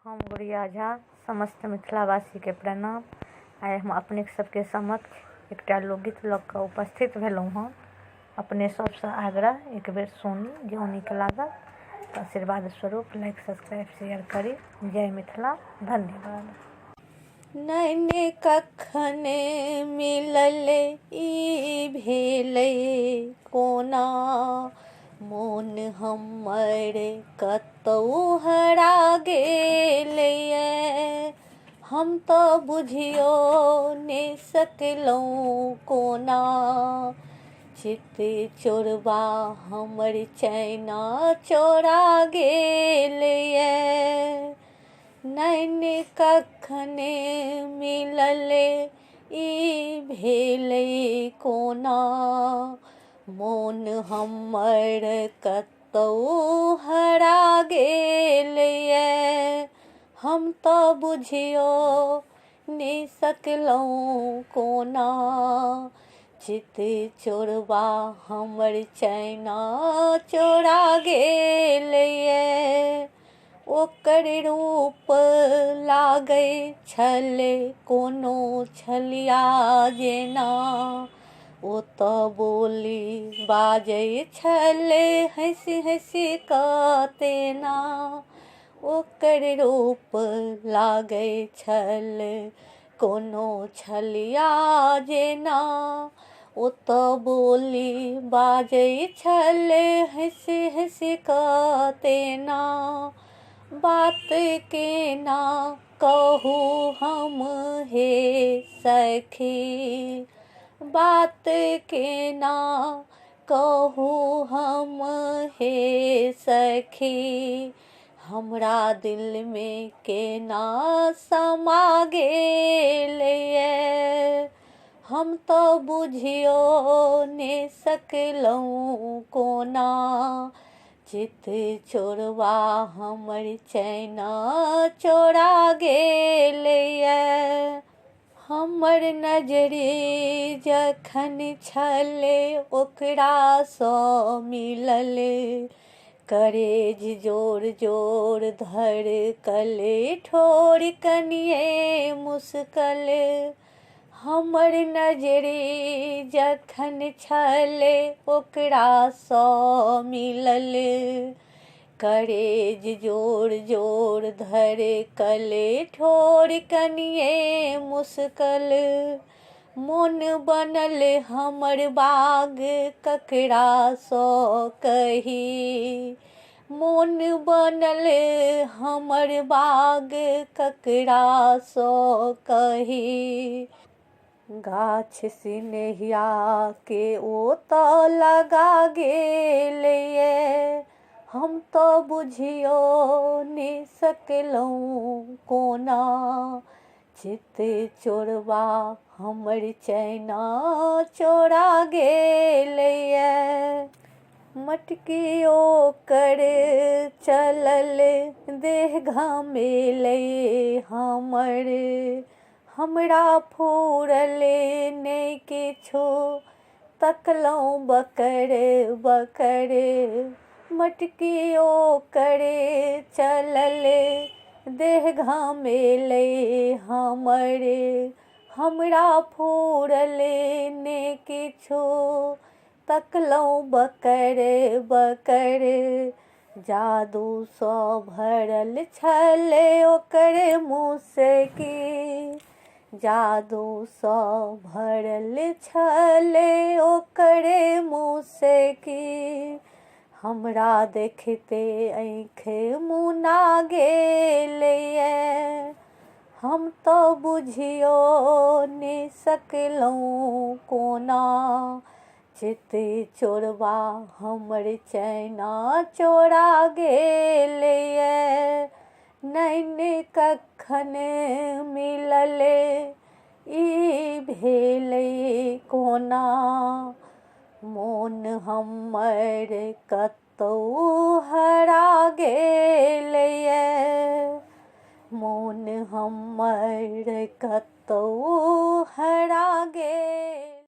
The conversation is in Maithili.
हम गुड़िया झा समस्त मिथिलावासी के प्रणाम। आइ हम अपने सबके समक्ष एकटा लोकगीत लऽ कऽ उपस्थित भेलहुँ हँ। अपने सबसँ आग्रह एक बेर सुनी, जँ नीक लागल तऽ आशीर्वाद स्वरूप लाइक सब्सक्राइब शेयर करी। जय मिथिला, धन्यवाद। नैने कखने मिलले ई भेलै कोना, मोन हमर कतौ हरा गेलैए। हम तऽ बुझियो ने सकलहुँ कोना, चित चोरबा हमर चैना चोरा गेलैए। नैने कखने मिलले ई भेलै कोना, मोन हमर कतौ हरा गेलैए। हम तऽ बुझियो ने सकलहुँ कोना, चित चोरबा हमर चैना चोरा गेलैए। ओकर रूप लागै छलै कोनो छलिया जेना, ओ तऽ बोली बाजै छलै हँसि हँसि कऽ तेना। ओकर रूप लागै छलै कोनो छलिया जेना, ओ तऽ बोली बाजै छलै हँसि हँसि कऽ तेना। बात केना कहू हम हे सखी, बात केना कहू हम हे सखी, हमरा दिलमे केना समा गेलैए। हम तऽ बुझियो ने सकलहुँ कोना, चित चोरबा हमर चैना चोरा गेलैए। हमर नजरि जखन छलै ओकरासँ मिलल, करेज जोर जोर धड़कल, ठोर कनिये मुस्कल। हमर नजरि जखन छलै ओकरासँ मिलल, करेज जोर जोर धड़कल, ठोर कनिये मुस्कल। मोन बनल हमर बाग ककरासँ कही, मोन बनल हमर बाग ककरासँ कही। गाछ सिनहिया के ओ तऽ लगा गेलैए, हम तऽ बुझियो ने सकलहुँ कोना, चित चोरबा हमर चैना चोरा गेलैए। मटकी ओकर चलल देह घमेलै हमर, हमरा फूरल नहि किछो तकलहुँ बकर बकर। मटकी ओकर चलल देह घमेलै हमर, हमरा फूरल ने किछो तकलहुँ बकर बकर। जादूसँ भरल छलै ओकर मुसकी, जादूसँ भरल छलै ओकर मुसकी। हमरा देखते आँखि मुना गेलैए, हम तऽ बुझियो ने सकलहुँ कोना, चित चोरबा हमर चैना चोरा गेलैए। नैने कखन मिलले ई भेलै कोना, मोन हमर कतौ हरा गेलैए। मोन हमर कतौ हरा गेल।